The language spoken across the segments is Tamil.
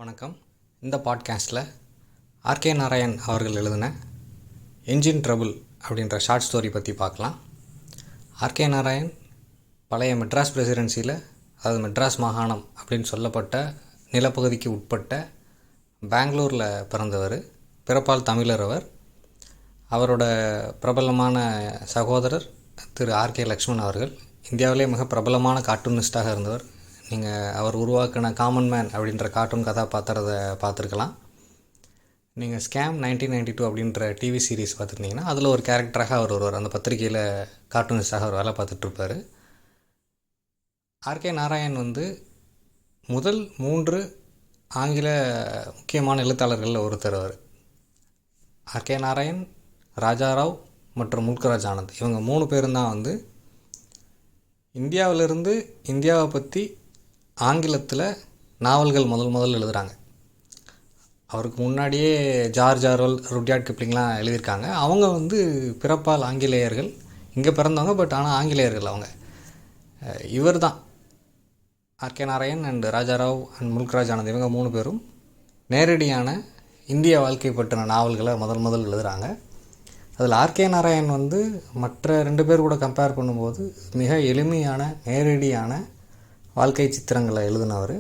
வணக்கம். இந்த பாட்காஸ்ட்டில் ஆர்கே நாராயண் அவர்கள் எழுதின என்ஜின் ட்ரபிள் அப்படின்ற ஷார்ட் ஸ்டோரி பற்றி பார்க்கலாம். ஆர்கே நாராயண் பழைய மெட்ராஸ் பிரசிடென்சியில், அதாவது மெட்ராஸ் மாகாணம் அப்படின்னு சொல்லப்பட்ட நிலப்பகுதிக்கு உட்பட்ட பெங்களூரில் பிறந்தவர். பிறப்பால் தமிழர் அவர். அவரோட பிரபலமான சகோதரர் திரு ஆர்கே லக்ஷ்மண் அவர்கள் இந்தியாவிலே மிக பிரபலமான கார்ட்டூனிஸ்டாக இருந்தவர். நீங்கள் அவர் உருவாக்கின காமன் மேன் அப்படின்ற கார்ட்டூன் கதாபாத்திரத்தை பார்த்துருக்கலாம். நீங்கள் ஸ்கேம் 1992 அப்படின்ற டிவி சீரீஸ் பார்த்துருந்தீங்கன்னா அதில் ஒரு கேரக்டராக அவர் வருவார். அந்த பத்திரிகையில் கார்ட்டூனிஸ்டாக அவர் வேலை பார்த்துட்ருப்பார். ஆர்கே நாராயண் முதல் 3 ஆங்கில முக்கியமான எழுத்தாளர்களில் ஒருத்தர் அவர். ஆர்கே நாராயண், ராஜாராவ் மற்றும் முல்க்ராஜ் ஆனந்த், இவங்க 3 பேரும் தான் இந்தியாவிலிருந்து இந்தியாவை பற்றி ஆங்கிலத்தில் நாவல்கள் முதல் எழுதுகிறாங்க. அவருக்கு முன்னாடியே ஜார்ஜ் ஆர்வெல், ருட்யார்ட் கிப்ளிங்லாம் எழுதியிருக்காங்க. அவங்க பிறப்பால் ஆங்கிலேயர்கள், இங்கே பிறந்தவங்க, பட் ஆனால் ஆங்கிலேயர்கள் அவங்க. இவர் தான் RK Narayan and Raja Rao and Mulk Raj Anand, இவங்க 3 பேரும் நேரடியான இந்திய வாழ்க்கை பற்றின நாவல்களை முதல் எழுதுகிறாங்க. அதில் ஆர்கே நாராயண் மற்ற 2 பேர் கூட கம்பேர் பண்ணும்போது மிக எளிமையான நேரடியான வாழ்க்கை சித்திரங்களை எழுதினவர்.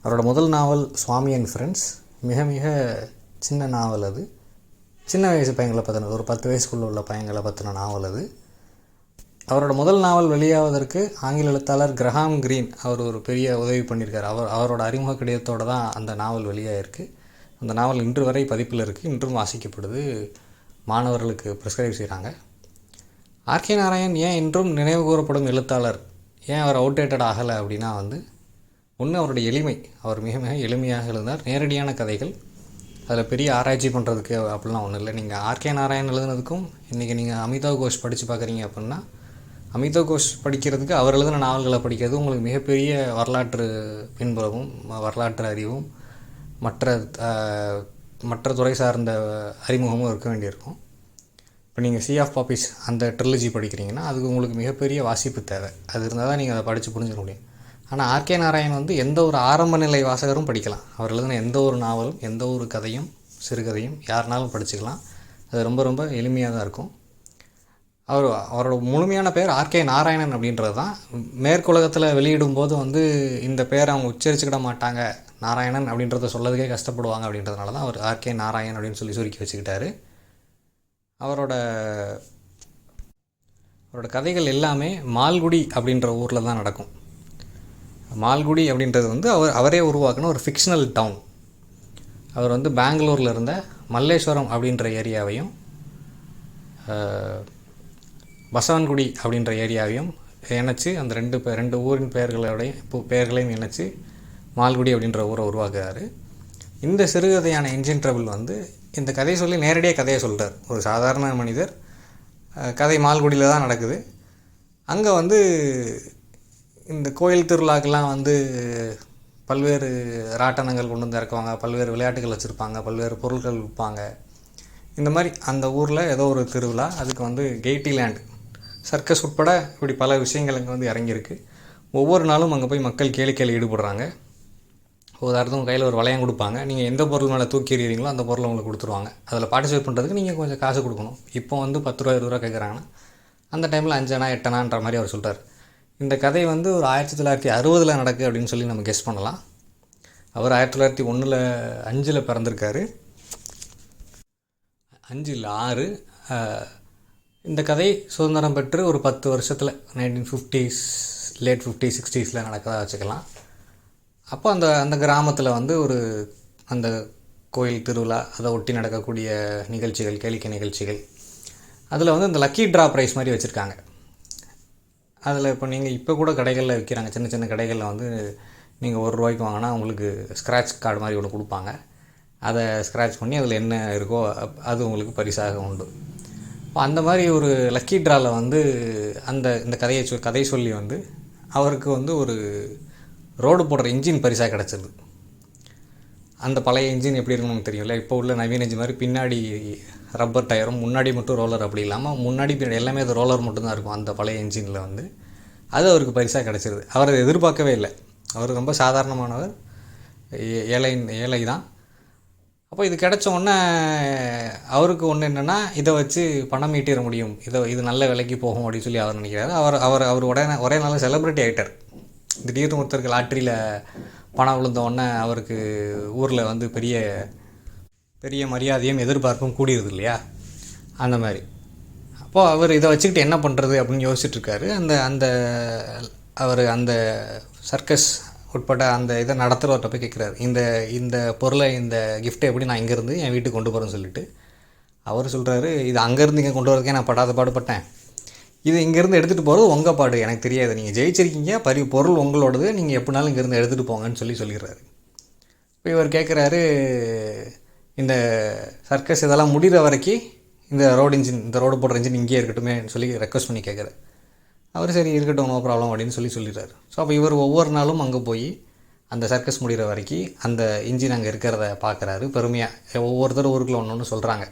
அவரோட முதல் நாவல் சுவாமி அண்ட் ஃப்ரெண்ட்ஸ் மிக மிக சின்ன நாவல். அது சின்ன வயசு பையங்களை பற்றின, ஒரு 10 வயசுக்குள்ளே உள்ள பையங்களை பற்றின நாவல் அது. அவரோட முதல் நாவல் வெளியாவதற்கு ஆங்கில எழுத்தாளர் கிரஹாம் கிரீன் அவர் ஒரு பெரிய உதவி பண்ணியிருக்கார். அவரோட அறிமுக கடிதத்தோடு தான் அந்த நாவல் வெளியாகிருக்கு. அந்த நாவல் இன்று வரை பதிப்பில் இருக்குது, இன்றும் வாசிக்கப்படுது, மாணவர்களுக்கு ப்ரிஸ்கிரைப் செய்கிறாங்க. ஆர்கே நாராயண் ஏன் இன்றும் நினைவு கூறப்படும் எழுத்தாளர், ஏன் அவர் அவுடேட்டட் ஆகலை அப்படின்னா ஒன்று அவருடைய எளிமை. அவர் மிக மிக எளிமையாக எழுதினார். நேரடியான கதைகள், அதில் பெரிய ஆராய்ச்சி பண்ணுறதுக்கு அப்படிலாம் ஒன்றும் இல்லை. நீங்கள் ஆர்கே நாராயண் எழுதுனதுக்கும் இன்றைக்கி நீங்கள் அமிதாவ் கோஷ் படித்து பார்க்குறீங்க அப்படின்னா, அமிதாவ் கோஷ் படிக்கிறதுக்கு அவர் எழுதின நாவல்களை படிக்கிறது உங்களுக்கு மிகப்பெரிய வரலாற்று பின்புலமும் வரலாற்று அறிவும் மற்ற துறை சார்ந்த அறிமுகமும் இருக்க வேண்டியிருக்கும். இப்போ நீங்கள் சி ஆஃப் பாப்பீஸ் அந்த ட்ரிலஜி படிக்கிறீங்கன்னா அதுக்கு உங்களுக்கு மிகப்பெரிய வாசிப்பு தேவை. அது இருந்தால் தான் நீங்கள் அதை படித்து புரிஞ்சுக்க முடியும். ஆனால் ஆர்கே நாராயண் எந்த ஒரு ஆரம்ப நிலை வாசகரும் படிக்கலாம். அவர் எழுதின எந்த ஒரு நாவலும், எந்த ஒரு கதையும், சிறுகதையும் யாருனாலும் படிச்சுக்கலாம். அது ரொம்ப ரொம்ப எளிமையாக தான் இருக்கும். அவரோட முழுமையான பேர் ஆர்கே நாராயணன் அப்படின்றது தான். மேற்குலகத்தில் வெளியிடும்போது இந்த பேரை அவங்க உச்சரிச்சுக்கிட மாட்டாங்க, நாராயணன் அப்படின்றத சொல்லதுக்கே கஷ்டப்படுவாங்க. அப்படின்றதுனால தான் அவர் ஆர்கே நாராயண் அப்படின்னு சொல்லி சுருக்கி வச்சுக்கிட்டாரு. அவரோட கதைகள் எல்லாமே மால்குடி அப்படின்ற ஊரில் தான் நடக்கும். மால்குடி அப்படின்றது அவரே உருவாக்கின ஒரு ஃபிக்ஷனல் டவுன். அவர் பெங்களூரில் இருந்த மல்லேஸ்வரம் அப்படின்ற ஏரியாவையும் பசவன்குடி அப்படின்ற ஏரியாவையும் இணைச்சி, அந்த ரெண்டு ஊரின் பெயர்களையும் இணைச்சி மால்குடி அப்படின்ற ஊரை உருவாக்குறாரு. இந்த சிறுகதையான என்ஜின் ட்ரபிள் இந்த கதையை சொல்லி நேரடியாக கதையை சொல்கிறார். ஒரு சாதாரண மனிதர், கதை மால்குடியில் தான் நடக்குது. அங்கே இந்த கோயில் திருவிழாக்கெல்லாம் பல்வேறு ராட்டனங்கள் கொண்டு இறக்குவாங்க, பல்வேறு விளையாட்டுகள் வச்சுருப்பாங்க, பல்வேறு பொருட்கள் விற்பாங்க. இந்த மாதிரி அந்த ஊரில் ஏதோ ஒரு திருவிழா, அதுக்கு கெய்டி லேண்ட், சர்க்கஸ் உட்பட இப்படி பல விஷயங்கள் அங்கே இறங்கியிருக்கு. ஒவ்வொரு நாளும் அங்கே போய் மக்கள் கேளிக்கையில் ஈடுபடுறாங்க. உதாரணத்துக்கு கையில் ஒரு வளையம் கொடுப்பாங்க. நீங்கள் எந்த பொருள் மேலே தூக்கி எறிகிறீங்களோ அந்த பொருளை உங்களுக்கு கொடுத்துருவாங்க. அதில் பார்ட்டிசிபேட் பண்ணுறதுக்கு நீங்கள் கொஞ்சம் காசு கொடுக்கணும். இப்போ 10 ரூபா 20 ரூபா கேட்குறாங்கன்னா அந்த டைமில் 5 அணா 8 அணான்ற மாதிரி அவர் சொல்கிறார். இந்த கதை ஒரு 1960 நடக்குது அப்படின்னு சொல்லி நம்ம கெஸ் பண்ணலாம். அவர் 1905 பிறந்திருக்காரு. 5 இல்லை 6. இந்த கதை சுதந்திரம் பெற்று ஒரு 10 வருஷத்தில் 1950s, லேட் 50s 60s நடக்கதாக வச்சுக்கலாம். அப்போ அந்த கிராமத்தில் அந்த கோயில் திருவிழா, அதை ஒட்டி நடக்கக்கூடிய நிகழ்ச்சிகள், கேளிக்கை நிகழ்ச்சிகள், அதில் இந்த லக்கி ட்ரா ப்ரைஸ் மாதிரி வச்சுருக்காங்க. அதில் இப்போ கூட கடைகளில் விற்கிறாங்க. சின்ன சின்ன கடைகளில் நீங்கள் 1 ரூபாய்க்கு வாங்கினா உங்களுக்கு ஸ்க்ராட்ச் கார்டு மாதிரி ஒன்று கொடுப்பாங்க. அதை ஸ்க்ராட்ச் பண்ணி அதில் என்ன இருக்கோ அது உங்களுக்கு பரிசாக உண்டு. இப்போ அந்த மாதிரி ஒரு லக்கி ட்ராவில் இந்த கதை சொல்லி அவருக்கு ஒரு ரோடு போடுற இன்ஜின் பரிசாக கிடச்சிது. அந்த பழைய இன்ஜின் எப்படி இருக்குன்னு நமக்கு தெரியும்ல. இப்போ உள்ள நவீன இன்ஜின் மாதிரி பின்னாடி ரப்பர் டயரும், முன்னாடி மட்டும் ரோலர் அப்படி இல்லாமல் முன்னாடி பின்னாடி எல்லாமே அது ரோலர் மட்டும்தான் இருக்கும். அந்த பழைய இன்ஜினில் அது அவருக்கு பரிசாக கிடச்சிருது. அவர் அதை எதிர்பார்க்கவே இல்லை. அவர் ரொம்ப சாதாரணமானவர். ஏழை ஏழை தான். அப்போ இது கிடச்ச உடனே அவருக்கு ஒன்று என்னென்னா, இதை வச்சு பணம் ஈட்டிட முடியும், இது நல்ல விலைக்கு போகும் அப்படின்னு சொல்லி அவர் நினைக்கிறாரு. அவர் ஒரே நாள் செலிப்ரிட்டி ஆகிட்டார். திடீர்னு ஒருத்தருக்கு லாட்ரியில் பணம் விழுந்த உடனே அவருக்கு ஊரில் வந்து பெரிய பெரிய மரியாதையும் எதிர்பார்ப்பும் கூடியது இல்லையா, அந்த மாதிரி. அப்போது அவர் இதை வச்சுக்கிட்டு என்ன பண்ணுறது அப்படின்னு யோசிச்சுட்ருக்காரு. அந்த சர்க்கஸ் உட்பட அந்த இதை நடத்துகிறவர்கிட்ட போய் கேட்குறாரு, இந்த பொருளை, இந்த கிஃப்ட்டை எப்படி நான் இங்கேருந்து என் வீட்டுக்கு கொண்டு போகிறேன்னு சொல்லிட்டு. அவர் சொல்கிறாரு, இது அங்கேருந்து இங்கே கொண்டு வரதுக்கே நான் படாத பாடுபட்டேன், இது இங்கேருந்து எடுத்துகிட்டு போகிறது உங்கள் பாடு, எனக்கு தெரியாது, நீங்கள் ஜெயிச்சிருக்கீங்க, பொருள் உங்களோடது, நீங்கள் எப்படினாலும் இங்கேருந்து எடுத்துகிட்டு போங்கன்னு சொல்லிடுறாரு. இப்போ இவர் கேட்குறாரு, இந்த சர்க்கஸ் இதெல்லாம் முடிகிற வரைக்கும் இந்த ரோடு போடுற இன்ஜின் இங்கேயே இருக்கட்டுமே சொல்லி ரெக்வஸ்ட் பண்ணி கேட்குறாரு. அவர் சரி இருக்கட்டும், நோ ப்ராப்ளம் அப்படின்னு சொல்லிடுறாரு. ஸோ அப்போ இவர் ஒவ்வொரு நாளும் அங்கே போய் அந்த சர்க்கஸ் முடிகிற வரைக்கும் அந்த இன்ஜின் அங்கே இருக்கிறத பார்க்குறாரு பெருமையாக. ஒவ்வொருத்தரும் ஊருக்குள்ள ஒன்று சொல்கிறாங்க.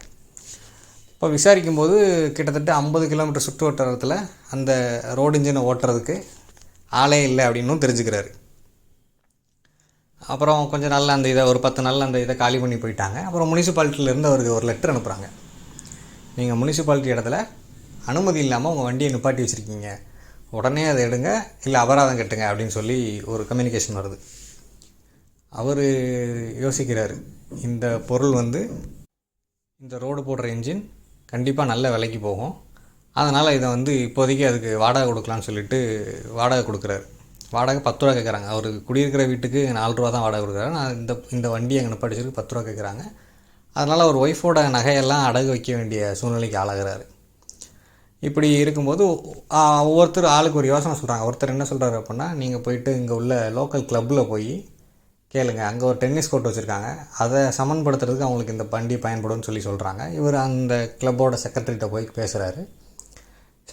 இப்போ விசாரிக்கும்போது கிட்டத்தட்ட 50 கிலோமீட்டர் சுற்று வட்டாரத்தில் அந்த ரோடு இன்ஜினை ஓட்டுறதுக்கு ஆளே இல்லை அப்படின்னும் தெரிஞ்சுக்கிறாரு. அப்புறம் கொஞ்சம் நாளில் அந்த ஒரு 10 நாளில் அந்த இதை காலி பண்ணி போயிட்டாங்க. அப்புறம் முனிசிபாலிட்டியிலேருந்து அவருக்கு ஒரு லெட்டர் அனுப்புகிறாங்க, நீங்கள் முனிசிபாலிட்டி இடத்துல அனுமதி இல்லாமல் உங்கள் வண்டியை நிப்பாட்டி வச்சுருக்கீங்க, உடனே அதை எடுங்க, இல்லை அபராதம் கட்டுங்க அப்படின்னு சொல்லி ஒரு கம்யூனிகேஷன் வருது. அவர் யோசிக்கிறார், இந்த பொருள் வந்து இந்த ரோடு போடுற இன்ஜின் கண்டிப்பாக நல்ல விலைக்கு போகும், அதனால் இதை வந்து இப்போதைக்கு அதுக்கு வாடகை கொடுக்கலான்னு சொல்லிட்டு வாடகை கொடுக்குறாரு. வாடகை 10 ரூபா கேட்குறாங்க. அவர் குடியிருக்கிற வீட்டுக்கு 4 ரூபா தான் வாடகை கொடுக்குறாரு. நான் இந்த வண்டியை அங்கே நிப்பாட்டிச்சிருக்கு 10 ரூபா கேட்குறாங்க. அதனால் அவர் ஒய்ஃபோட நகையெல்லாம் அடகு வைக்க வேண்டிய சூழ்நிலைக்கு ஆளாகிறாரு. இப்படி இருக்கும்போது ஒவ்வொருத்தர் ஆளுக்கு ஒரு யோசனை சொல்கிறாங்க. ஒருத்தர் என்ன சொல்கிறாரு அப்படின்னா, நீங்கள் போயிட்டு இங்கே உள்ள லோக்கல் கிளப்பில் போய் கேளுங்க, அங்கே ஒரு டென்னிஸ் கோர்ட் வச்சுருக்காங்க, அதை சமன்படுத்துறதுக்கு அவங்களுக்கு இந்த வண்டி பயன்படும்னு சொல்கிறாங்க. இவர் அந்த கிளப்போட செக்ரட்டரிகிட்ட போய் பேசுகிறாரு.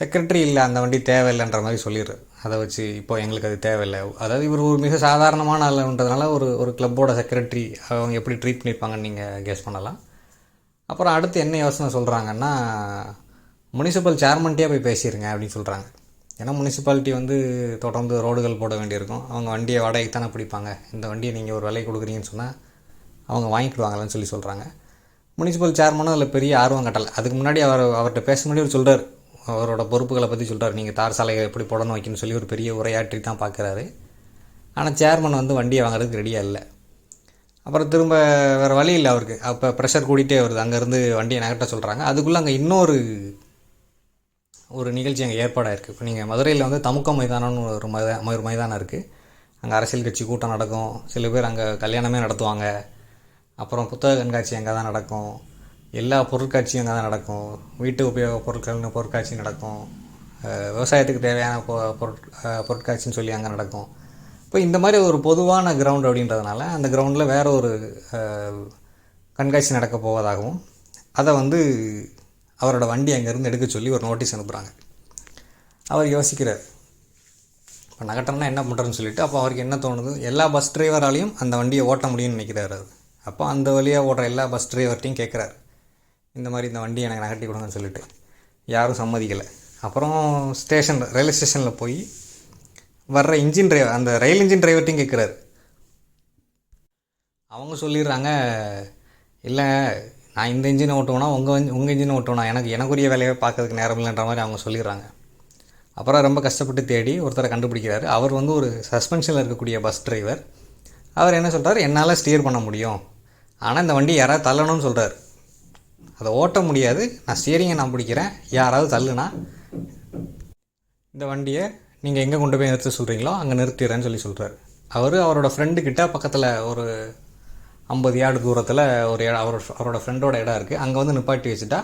செக்ரட்டரி இல்லை, அந்த வண்டி தேவையில்லைன்ற மாதிரி சொல்லிடுறாரு. அதை வச்சு இப்போ எங்களுக்கு அது தேவையில்லை, அதாவது இவர் ஒரு மிக சாதாரணமான ஆளுன்றதுனால ஒரு கிளப்போட செக்ரட்டரி அவங்க எப்படி ட்ரீட் பண்ணியிருப்பாங்கன்னு நீங்கள் கெஸ் பண்ணலாம். அப்புறம் அடுத்து என்ன யோசனை சொல்கிறாங்கன்னா, முனிசிபல் சேர்மன்ட்டே போய் பேசிடுங்க அப்படின்னு சொல்கிறாங்க. ஏன்னா முனிசிபாலிட்டி வந்து தொடர்ந்து ரோடுகள் போட வேண்டியிருக்கும், அவங்க வண்டியை வாடகைக்கு தானே பிடிப்பாங்க, இந்த வண்டியை நீங்கள் ஒரு விலை கொடுக்குறீங்கன்னு சொன்னால் அவங்க வாங்கிக்கிடுவாங்களான்னு சொல்கிறாங்க. முனிசிபல் சேர்மனும் அதில் பெரிய ஆர்வம் கட்டலை. அதுக்கு முன்னாடி அவர்கிட்ட பேச முன்னாடி அவர் சொல்கிறார், அவரோட பொறுப்புகளை பற்றி சொல்கிறார், நீங்கள் தார் சாலையை எப்படி போடணும் வைக்கணும்னு சொல்லி ஒரு பெரிய உரையாற்றி தான் பார்க்குறாரு. ஆனால் சேர்மன் வந்து வண்டியை வாங்குறதுக்கு ரெடியாக இல்லை. அப்புறம் திரும்ப வேறு வழி இல்லை அவருக்கு. அப்போ ப்ரெஷர் கூட்டிகிட்டே வருது, அங்கேருந்து வண்டியை நகட்ட சொல்கிறாங்க. அதுக்குள்ளே அங்கே இன்னொரு நிகழ்ச்சி அங்கே ஏற்பாடாக இருக்குது. இப்போ நீங்கள் மதுரையில் வந்து தமுக்கம் மைதானம்னு ஒரு மைதானம் இருக்குது. அங்கே அரசியல் கட்சி கூட்டம் நடக்கும், சில பேர் அங்கே கல்யாணமே நடத்துவாங்க, அப்புறம் புத்தக கண்காட்சி அங்கே தான் நடக்கும், எல்லா பொருட்காட்சியும் அங்கே தான் நடக்கும், வீட்டு உபயோக பொருட்கள்னு பொருட்காட்சி நடக்கும், விவசாயத்துக்கு தேவையான பொருட்காட்சின்னு சொல்லி அங்கே நடக்கும். இப்போ இந்த மாதிரி ஒரு பொதுவான கிரவுண்ட் அப்படின்றதுனால அந்த கிரவுண்டில் வேறு ஒரு கண்காட்சி நடக்க போவதாகவும் அதை வந்து அவரோட வண்டி அங்கேருந்து எடுக்க சொல்லி ஒரு நோட்டீஸ் அனுப்புகிறாங்க. அவர் யோசிக்கிறார், இப்போ நகட்டம்னா என்ன பண்ணுறதுன்னு சொல்லிட்டு. அப்போ அவருக்கு என்ன தோணுது, எல்லா பஸ் டிரைவராலையும் அந்த வண்டியை ஓட்ட முடியும்னு நினைக்கிறாரு. அப்போ அந்த வழியாக ஓடுற எல்லா பஸ் டிரைவர்ட்டையும் கேட்குறாரு, இந்த மாதிரி இந்த வண்டியை எனக்கு நகட்டி கொடுங்கன்னு சொல்லிட்டு. யாரும் சம்மதிக்கலை. அப்புறம் ரயில்வே ஸ்டேஷனில் போய் வர்ற அந்த ரயில் இன்ஜின் டிரைவர்ட்டையும் கேட்குறாரு. அவங்க சொல்லிடுறாங்க, இல்லை நான் இந்த இன்ஜினை ஓட்டுவேனா உங்கள் இன்ஜினை ஓட்டுவேனா, எனக்குரிய வேலையை பார்க்கறதுக்கு நேரம் இல்லைன்ற மாதிரி அவங்க சொல்லிடுறாங்க. அப்புறம் ரொம்ப கஷ்டப்பட்டு தேடி ஒருத்தரை கண்டுபிடிக்கிறாரு. அவர் வந்து ஒரு சஸ்பென்ஷனில் இருக்கக்கூடிய பஸ் டிரைவர். அவர் என்ன சொல்கிறார், என்னால் ஸ்டியர் பண்ண முடியும், ஆனால் இந்த வண்டி யாராவது தள்ளணும்னு சொல்கிறார். அதை ஓட்ட முடியாது, நான் ஸ்டியரிங்கை நான் பிடிக்கிறேன், யாராவது தள்ளுனா இந்த வண்டியை நீங்கள் எங்கே கொண்டு போய் நிறுத்த சொல்கிறீங்களோ அங்கே நிறுத்திடுறேன்னு சொல்கிறார். அவரோட ஃப்ரெண்டுக்கிட்ட பக்கத்தில் ஒரு 50 யார்டு தூரத்தில் ஒரு இடம் அவரோட ஃப்ரெண்டோட இடம் இருக்குது, அங்கே வந்து நிப்பாட்டி வச்சுட்டா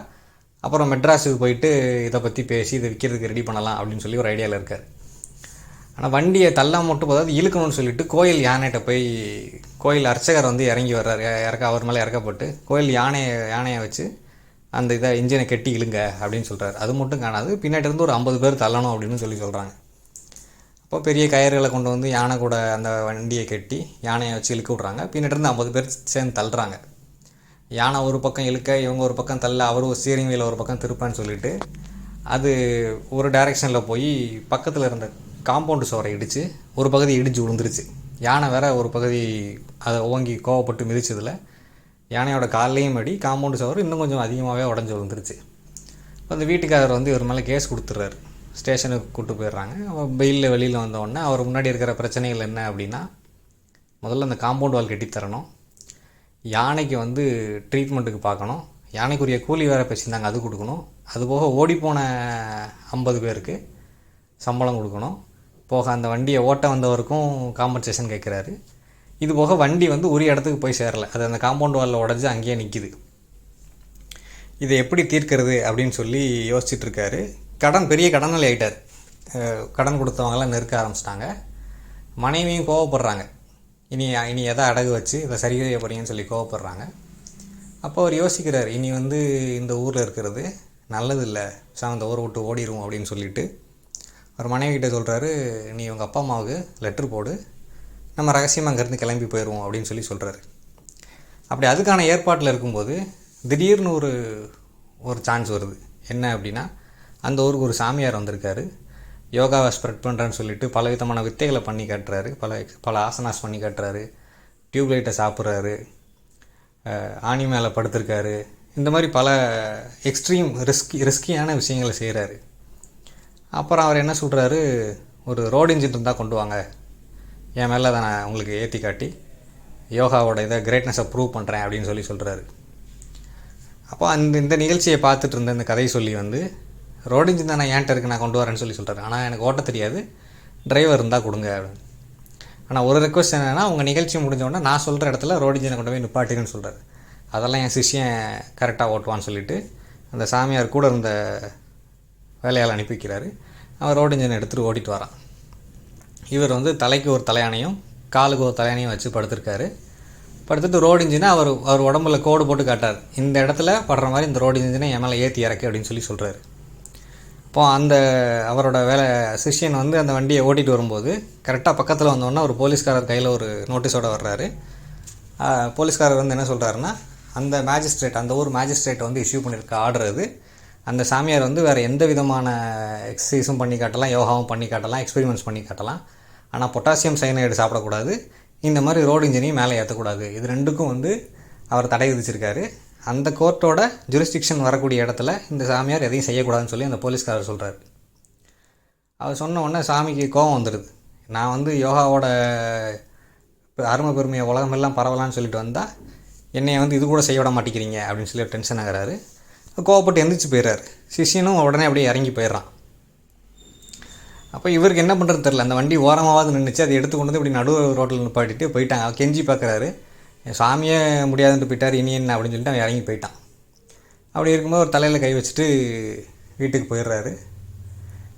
அப்புறம் மெட்ராஸுக்கு போயிட்டு இதை பற்றி பேசி இதை விற்கிறதுக்கு ரெடி பண்ணலாம் அப்படின்னு சொல்லி ஒரு ஐடியாவில் இருக்கார். ஆனால் வண்டியை தள்ளாம மட்டும் போதாவது இழுக்கணும்னு சொல்லிட்டு கோயில் யானைகிட்ட போய் கோயில் அர்ச்சகர் வந்து இறங்கி வர்றார். அவர் மேலே இறக்கப்பட்டு கோயில் யானையை வச்சு அந்த இன்ஜினை கெட்டி இழுங்க அப்படின்னு சொல்கிறார். அது மட்டும் காணாது, பின்னாடி இருந்து ஒரு 50 பேர் தள்ளணும் அப்படின்னு சொல்கிறாங்க. அப்போ பெரிய கயிறுகளை கொண்டு வந்து யானை கூட அந்த வண்டியை கட்டி யானையை வச்சு இழுக்க விட்றாங்க. பின்னாடிருந்து 50 பேர் சேர்ந்து தள்ளுறாங்க. யானை ஒரு பக்கம் இழுக்க, இவங்க ஒரு பக்கம் தள்ள, அவர் ஒரு ஸ்டீரிங் வீலை ஒரு பக்கம் திருப்பான்னு சொல்லிட்டு அது ஒரு டைரெக்ஷனில் போய் பக்கத்தில் இருந்த காம்பவுண்டு சுவரை இடித்து ஒரு பகுதி இடித்து விழுந்துருச்சு. யானை வேற ஒரு பகுதி அதை ஓங்கி கோவப்பட்டு மிதிச்சதில் யானையோட கால்லையும் அடி, காம்பவுண்டு சவர் இன்னும் கொஞ்சம் அதிகமாகவே உடஞ்சி விழுந்துருச்சு. இப்போ அந்த வீட்டுக்காரர் வந்து இவர் மேலே கேஸ் கொடுத்துட்றாரு. ஸ்டேஷனுக்கு கூப்பிட்டு போயிடுறாங்க. அவர் பெயிலில் வெளியில் வந்தோடனே அவர் முன்னாடி இருக்கிற பிரச்சனைகள் என்ன அப்படின்னா, முதல்ல அந்த காம்பவுண்ட் வால் கட்டித்தரணும், யானைக்கு வந்து ட்ரீட்மெண்ட்டுக்கு பார்க்கணும், யானைக்குரிய கூலி வேறு பேசியிருந்தாங்க அது கொடுக்கணும், அதுபோக ஓடிப்போன 50 பேருக்கு சம்பளம் கொடுக்கணும், போக அந்த வண்டியை ஓட்ட வந்தவருக்கும் காம்பன்சேஷன் கேட்குறாரு. இது போக வண்டி வந்து உரிய இடத்துக்கு போய் சேரலை, அது அந்த காம்பவுண்ட் வாலில் உடஞ்சி அங்கேயே நிற்கிது. இதை எப்படி தீர்க்கிறது அப்படின்னு சொல்லி யோசிச்சுட்ருக்காரு. பெரிய கடனாளி ஆகிட்டார். கடன் கொடுத்தவங்களாம் நெருக்க ஆரம்பிச்சிட்டாங்க. மனைவியும் கோவப்படுறாங்க. இனி எதை அடகு வச்சு இதை சரி செய்ய போறீங்கன்னு சொல்லி கோவப்படுறாங்க. அப்போ அவர் யோசிக்கிறார், இனி வந்து இந்த ஊரில் இருக்கிறது நல்லது இல்லை, இந்த ஊரை விட்டு ஓடிடுவோம் அப்படின்னு சொல்லிட்டு அவர் மனைவிக்கிட்ட சொல்கிறாரு, நீ உங்கள் அப்பா அம்மாவுக்கு லெட்ரு போடு, நம்ம ரகசியமாக அங்கேருந்து கிளம்பி போயிடுவோம் அப்படின்னு சொல்கிறாரு. அப்படி அதுக்கான ஏற்பாட்டில் இருக்கும்போது திடீர்னு ஒரு சான்ஸ் வருது. என்ன அப்படின்னா, அந்த ஊருக்கு ஒரு சாமியார் வந்திருக்காரு. யோகாவை ஸ்ப்ரெட் பண்ணுறேன்னு சொல்லிட்டு பல விதமான வித்தைகளை பண்ணி காட்டுறாரு, பல ஆசனாஸ் பண்ணி காட்டுறாரு, டியூப்லைட்டை சாப்பிட்றாரு, ஆணி மேலே படுத்திருக்காரு. இந்த மாதிரி பல எக்ஸ்ட்ரீம் ரிஸ்கியான விஷயங்களை செய்கிறாரு. அப்புறம் அவர் என்ன சொல்கிறாரு, ஒரு ரோடு இன்ஜின் இருந்தால் கொண்டு வாங்க, என் மேலே அதை நான் உங்களுக்கு ஏற்றி காட்டி யோகாவோட இதை கிரேட்னஸை ப்ரூவ் பண்ணுறேன் அப்படின்னு சொல்கிறாரு. அப்போ இந்த நிகழ்ச்சியை பார்த்துட்டு இருந்த இந்த கதை சொல்லி வந்து, ரோடு இன்ஜின் தான் நான் ஏன்ட்ட இருக்கு, நான் கொண்டு வரேன்னு சொல்கிறாரு. ஆனால் எனக்கு ஓட்ட தெரியாது, டிரைவர் இருந்தால் கொடுங்க அப்படின்னு. ஆனால் ஒரு ரெக்வஸ்ட் என்னென்னா, உங்கள் நிகழ்ச்சி முடிஞ்சோடனே நான் சொல்கிற இடத்துல ரோடு இன்ஜினை கொண்டு போய் நிப்பாட்டுக்குன்னு சொல்கிறாரு. அதெல்லாம் என் சிஷ்யன் கரெக்டாக ஓட்டுவான்னு சொல்லிவிட்டு அந்த சாமியார் கூட இருந்த வேலையால் அனுப்பி வைக்கிறாரு. அவன் ரோடு இன்ஜினை எடுத்துகிட்டு ஓட்டிகிட்டு வரான். இவர் வந்து தலைக்கு ஒரு தலையானையும் காலுக்கு ஒரு தலையானையும் வச்சு படுத்திருக்காரு. படுத்துட்டு ரோடு இன்ஜினை அவர் உடம்புல கோடு போட்டு காட்டார், இந்த இடத்துல படுற மாதிரி இந்த ரோடு இன்ஜினை என் மேலே ஏற்றி இறக்கு அப்படின்னு சொல்கிறாரு. அப்போது அவரோட சிஷ்யன் வந்து அந்த வண்டியை ஓட்டிகிட்டு வரும்போது கரெக்டாக பக்கத்தில் வந்தோன்னா ஒரு போலீஸ்காரர் கையில் ஒரு நோட்டீஸோடு வர்றாரு. போலீஸ்காரர் வந்து என்ன சொல்கிறாருன்னா, அந்த ஊர் மேஜிஸ்ட்ரேட் வந்து இஷ்யூ பண்ணியிருக்க ஆர்டர் அது. அந்த சாமியார் வந்து வேறு எந்த விதமான எக்ஸசைஸும் பண்ணி காட்டலாம், யோகாவும் பண்ணி காட்டலாம், எக்ஸ்பெரிமெண்ட்ஸ் பண்ணி காட்டலாம், ஆனால் பொட்டாசியம் சைனைடு சாப்பிடக்கூடாது, இந்த மாதிரி ரோடு இன்ஜினையும் மேலே ஏற்றக்கூடாது, இது ரெண்டுக்கும் வந்து அவர் தடை விதிச்சிருக்காரு. அந்த கோர்ட்டோட ஜூரிஸ்டிக்ஷன் வரக்கூடிய இடத்துல இந்த சாமியார் எதையும் செய்யக்கூடாதுன்னு சொல்லி அந்த போலீஸ்காரர் சொல்கிறார். அவர் சொன்ன உடனே சாமிக்கு கோபம் வந்துடுது. நான் வந்து யோகாவோட அருமை பெருமையை உலகமெல்லாம் பரவலான்னு சொல்லிட்டு வந்தால் என்னையை வந்து இது கூட செய்ய விட மாட்டேங்கிறீங்க அப்படின்னு சொல்லி டென்ஷன் ஆகிறாரு. கோவப்பட்டு எந்திரிச்சு போயிடுறாரு. சிஷியனும் உடனே அப்படியே இறங்கி போயிடுறான். அப்போ இவருக்கு என்ன பண்ணுறது தெரில. அந்த வண்டி ஓரமாவது நின்றுச்சு, அதை எடுத்து கொண்டு வந்து இப்படி நடு ரோட்டில் நிப்பாட்டிட்டு போயிட்டாங்க. கெஞ்சி பார்க்குறாரு, சாமியே முடியாதுன்ட்டு போயிட்டார், இனி என்ன அப்படின்னு சொல்லிட்டு அவன் இறங்கி போயிட்டான். அப்படி இருக்கும்போது ஒரு தலையில் கை வச்சுட்டு வீட்டுக்கு போயிடுறாரு.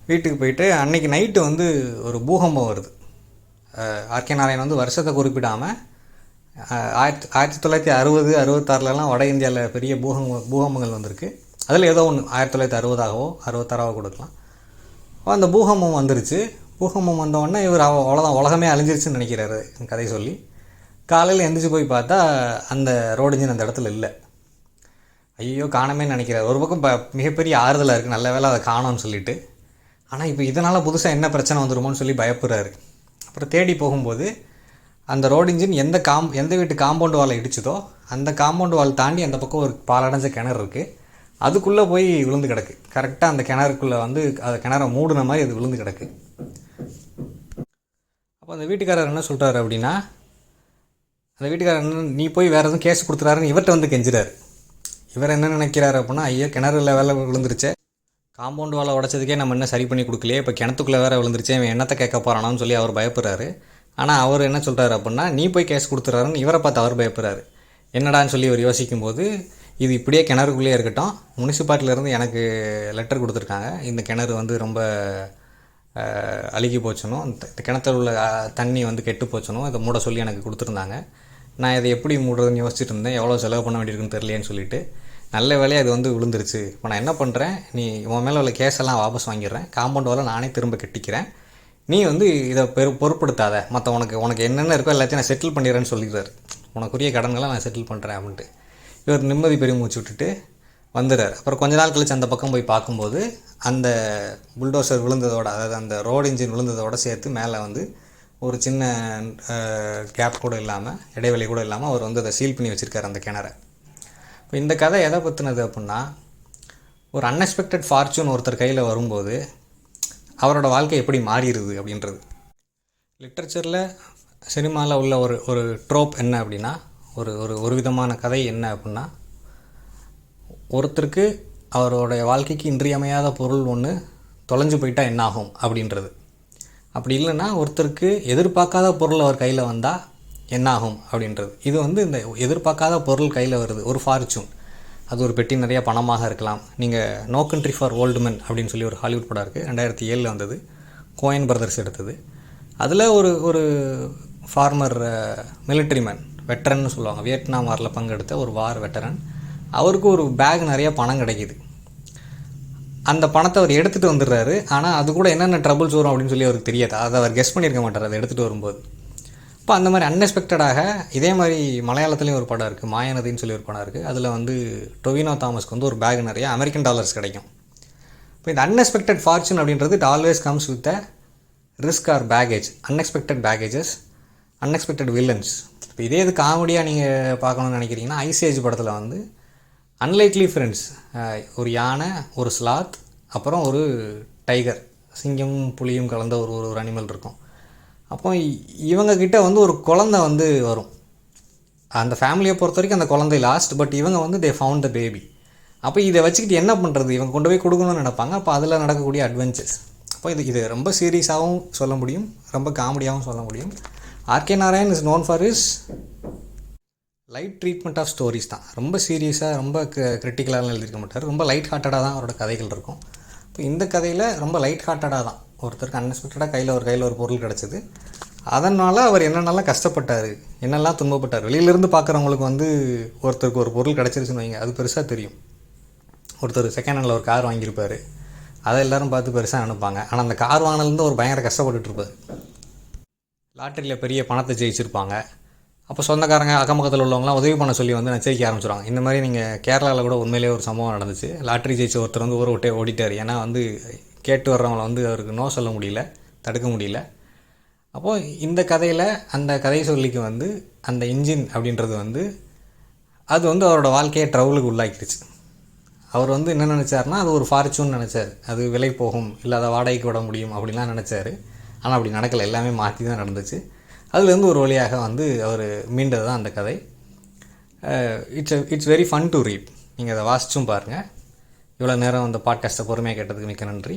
வீட்டுக்கு போயிட்டு அன்றைக்கி நைட்டு வந்து ஒரு பூகம்பம் வருது. ஆர்கே நாராயணன் வந்து வருஷத்தை குறிப்பிடாமல் 1960-66 வட இந்தியாவில் பெரிய பூகம்பங்கள் வந்திருக்கு. அதில் ஏதோ ஒன்று 1960ஆகவோ 66ஆகவோ கொடுக்கலாம். அந்த பூகம்பம் வந்துருச்சு. பூகம்பம் வந்தோடனே இவர் அவ்வளோதான், உலகமே அழிஞ்சிருச்சுன்னு நினைக்கிறாரு கதை சொல்லி. காலையில் எந்திரிச்சு போய் பார்த்தா அந்த ரோடு இன்ஜின் அந்த இடத்துல இல்லை. ஐயோ காணமே நினைக்கிறார். ஒரு பக்கம் மிகப்பெரிய ஆறுதலாக இருக்குது, நல்ல வேலை அதை காணோன்னு சொல்லிட்டு. ஆனால் இப்போ இதனால் புதுசாக என்ன பிரச்சனை வந்துடுமோன்னு சொல்லி பயப்படுறாரு. அப்புறம் தேடி போகும்போது அந்த ரோடு இன்ஜின் எந்த வீட்டு காம்பவுண்ட் வாலை இடிச்சதோ அந்த காம்பவுண்ட் வால் தாண்டி அந்த பக்கம் ஒரு பாலடைஞ்ச கிணறு இருக்குது, அதுக்குள்ளே போய் விழுந்து கிடக்கு. கரெக்டாக அந்த கிணறுக்குள்ளே வந்து அந்த கிணறை மூடின மாதிரி அது விழுந்து கிடக்கு. அப்போ அந்த வீட்டுக்காரர் என்ன சொல்கிறாரு அப்படின்னா, அந்த வீட்டுக்காரர் என்ன, நீ போய் வேறு எதுவும் கேஸ் கொடுத்துறாருன்னு இவர்கிட்ட வந்து கெஞ்சுறாரு. இவர் என்ன நினைக்கிறாரு அப்படின்னா, ஐயோ கிணறுல வேலை விழுந்துருச்சே, காம்பவுண்ட் வாலை உடச்சதுக்கே நம்ம என்ன சரி பண்ணி கொடுக்கலையே, இப்போ கிணத்துக்குள்ளே வேறு விழுந்துருச்சே, இவன் என்னத்தை கேட்க போகிறானான்னு சொல்லி அவர் பயப்படுறாரு. ஆனால் அவர் என்ன சொல்கிறாரு அப்படின்னா, நீ போய் கேஸ் கொடுத்துறாருன்னு இவரை பார்த்து அவர் பயப்படுறாரு. என்னடான்னு சொல்லி அவர் யோசிக்கும்போது, இது இப்படியே கிணறுக்குள்ளேயே இருக்கட்டும், முனிசிபாலிட்டிலேருந்து எனக்கு லெட்டர் கொடுத்துருக்காங்க, இந்த கிணறு வந்து ரொம்ப அழுகி போச்சணும், இந்த கிணத்துல உள்ள தண்ணி வந்து கெட்டு போச்சணும், இதை மூட சொல்லி எனக்கு கொடுத்துருந்தாங்க. நான் இதை எப்படி மூடுறதுன்னு யோசிச்சுட்டு இருந்தேன், எவ்வளோ செலவு பண்ண வேண்டியிருக்குன்னு தெரியலேன்னு சொல்லிட்டு, நல்ல வேலையாக அது வந்து விழுந்துருச்சு. இப்போ நான் என்ன பண்ணுறேன், நீ உன் மேலே உள்ள கேஸெல்லாம் வாபஸ் வாங்கிடுறேன், காம்பவுண்ட் வாலை நானே திரும்ப கட்டிக்கிறேன், நீ வந்து இதை பொருட்படுத்தாத, மற்ற உனக்கு என்னென்ன இருக்கோ எல்லாத்தையும் நான் செட்டில் பண்ணிடுறேன்னு சொல்லிடுறாரு. உனக்குரிய கடன்களை நான் செட்டில் பண்ணுறேன் அப்படின்ட்டு இவர் நிம்மதி பெருமூச்சு விட்டுட்டு வந்துடுறார். அப்புறம் கொஞ்ச நாள் கழிச்சு அந்த பக்கம் போய் பார்க்கும்போது அந்த புல்டோசர் விழுந்ததோட, அதாவது அந்த ரோடு இன்ஜின் விழுந்ததோடு சேர்த்து மேலே வந்து ஒரு சின்ன கேப் கூட இல்லாமல், இடைவெளி கூட இல்லாமல் அவர் வந்து அதை சீல் பண்ணி வச்சுருக்காரு அந்த கிணறை. இப்போ இந்த கதை எதை பற்றினது அப்படின்னா, ஒரு அன்எக்ஸ்பெக்டட் ஃபார்ச்சூன் ஒருத்தர் கையில் வரும்போது அவரோட வாழ்க்கை எப்படி மாறிடுது அப்படின்றது. லிட்ரேச்சரில், சினிமாவில் உள்ள ஒரு ஒரு ட்ரோப் என்ன அப்படின்னா, ஒரு ஒரு ஒரு விதமான கதை என்ன அப்படின்னா, ஒருத்தருக்கு அவருடைய வாழ்க்கைக்கு இன்றியமையாத பொருள் ஒன்று தொலைஞ்சு போயிட்டா என்னாகும் அப்படின்றது. அப்படி இல்லைன்னா ஒருத்தருக்கு எதிர்பார்க்காத பொருள் அவர் கையில் வந்தால் என்னாகும் அப்படின்றது. இது வந்து இந்த எதிர்பார்க்காத பொருள் கையில் வருது, ஒரு ஃபார்ச்சூன். அது ஒரு பெட்டி நிறைய பணமாக இருக்கலாம். நீங்கள் நோ கண்ட்ரி ஃபார் ஓல்டு மென் அப்படின்னு சொல்லி ஒரு ஹாலிவுட் படம் இருக்குது, 2007 வந்தது, கோயன் பிரதர்ஸ் எடுத்தது. அதில் ஒரு ஒரு ஃபார்மர் மிலிட்ரி மேன், வெட்டரன்னு சொல்லுவாங்க, வியட்நாம் வாரில் பங்கெடுத்த ஒரு வார் வெட்டரன். அவருக்கு ஒரு பேக் நிறைய பணம் கிடைக்கிது. அந்த பணத்தை அவர் எடுத்துகிட்டு வந்துடுறாரு. ஆனால் அது கூட என்னென்ன ட்ரபிள்ஸ் வரும் அப்படின்னு சொல்லி அவருக்கு தெரியாது. அதை அவர் கெஸ் பண்ணியிருக்க மாட்டார் அதை எடுத்துகிட்டு வரும்போது. இப்போ அந்த மாதிரி அன்எக்ஸ்பெக்டடாக இதே மாதிரி மலையாளத்துலேயும் ஒரு படம் இருக்குது, மாயாநதின்னு சொல்லி ஒரு படம் இருக்குது. அதில் வந்து டொவினோ தாமஸ்க்கு வந்து ஒரு பேக் நிறைய அமெரிக்கன் டாலர்ஸ் கிடைக்கும். இப்போ இந்த அன்எக்ஸ்பெக்டட் ஃபார்ச்சூன் அப்படின்றது it always comes with a risk or baggage. Unexpected baggages, unexpected villains. இப்போ இதே இது காமெடியாக நீங்கள் பார்க்கணுன்னு நினைக்கிறீங்கன்னா, ஐஸ் படத்தில் வந்து அன்லைக்லி ஃப்ரெண்ட்ஸ், ஒரு யானை, ஒரு ஸ்லாத், அப்புறம் ஒரு டைகர், சிங்கமும் புலியும் கலந்த ஒரு ஒரு அனிமல் இருக்கும். அப்போ இவங்கக்கிட்ட வந்து ஒரு குழந்தை வந்து வரும். அந்த ஃபேமிலியை பொறுத்த வரைக்கும் அந்த குழந்தை லாஸ்ட், பட் இவங்க வந்து தே ஃபவுண்ட் த பேபி. அப்போ இதை வச்சுக்கிட்டு என்ன பண்ணுறது, இவங்க கொண்டு போய் கொடுக்கணும்னு நினைப்பாங்க. அப்போ அதில் நடக்கக்கூடிய அட்வென்ச்சர்ஸ். அப்போ இது ரொம்ப சீரியஸாகவும் சொல்ல முடியும், ரொம்ப காமெடியாகவும் சொல்ல முடியும். R K Narayan is known for is light treatment of stories தான். ரொம்ப சீரியஸாக, ரொம்ப கிரிட்டிக்கலாக எழுதியிருக்க மாட்டார். ரொம்ப லைட் ஹார்ட்டடாக தான் அவரோட கதைகள் இருக்கும். இப்போ இந்த கதையில் ரொம்ப லைட் ஹார்ட்டடாக தான், ஒருத்தருக்கு அன்எக்ஸ்பெக்டடாக கையில் ஒரு பொருள் கிடச்சிது. அதனால் அவர் என்னென்னலாம் கஷ்டப்பட்டார், என்னெல்லாம் துன்பப்பட்டார். வெளியிலேருந்து பார்க்குறவங்களுக்கு வந்து ஒருத்தருக்கு ஒரு பொருள் கிடச்சிருச்சுன்னு வைங்க, அது பெருசாக தெரியும். ஒருத்தர் செகண்ட் ஹேண்டில் ஒரு கார் வாங்கியிருப்பார், அதை எல்லோரும் பார்த்து பெருசாக நினைப்பாங்க. ஆனால் அந்த கார் வாங்கினதுலேருந்து ஒரு பயங்கர கஷ்டப்பட்டுருப்பார். லாட்டரியில் பெரிய பணத்தை ஜெயிச்சிருப்பாங்க. அப்போ சொந்தக்காரங்க, அக்கம் பக்கத்தில் உள்ளவங்களாம் உதவி பண்ண சொல்லி வந்து நச்சரிக்க ஆரம்பிச்சிடுவாங்க. இந்த மாதிரி நீங்கள் கேரளாவில் கூட உண்மையிலேயே ஒரு சம்பவம் நடந்துச்சு. லாட்டரி ஜெயிச்ச ஒருத்தர் வந்து ஊரை விட்டே ஓடிட்டார். ஏன்னா வந்து கேட்டு வர்றவங்களை வந்து அவருக்கு நோ சொல்ல முடியல, தடுக்க முடியல. அப்போது இந்த கதையில் அந்த கதை சொல்லிக்கு வந்து அந்த இன்ஜின் அப்படின்றது வந்து அது வந்து அவரோட வாழ்க்கையை ட்ரவுலுக்கு உள்ளாக்கிடுச்சு. அவர் வந்து என்ன நினச்சார்னா, அது ஒரு ஃபார்ச்சூன் நினச்சார், அது விலை போகும், இல்லை அதை வாடகைக்கு விட முடியும் அப்படின்லாம் நினச்சார். ஆனால் அப்படி நடக்கலை, எல்லாமே மாற்றி தான் நடந்துச்சு. அதுலேருந்து ஒரு வழியாக வந்து அவர் மீண்டது தான் அந்த கதை. It's very fun to read. நீங்கள் அதை வாசிச்சும் பாருங்கள். இவ்வளோ நேரம் அந்த பாட்காஸ்ட்டை பொறுமையாக கேட்டதுக்கு மிக்க நன்றி.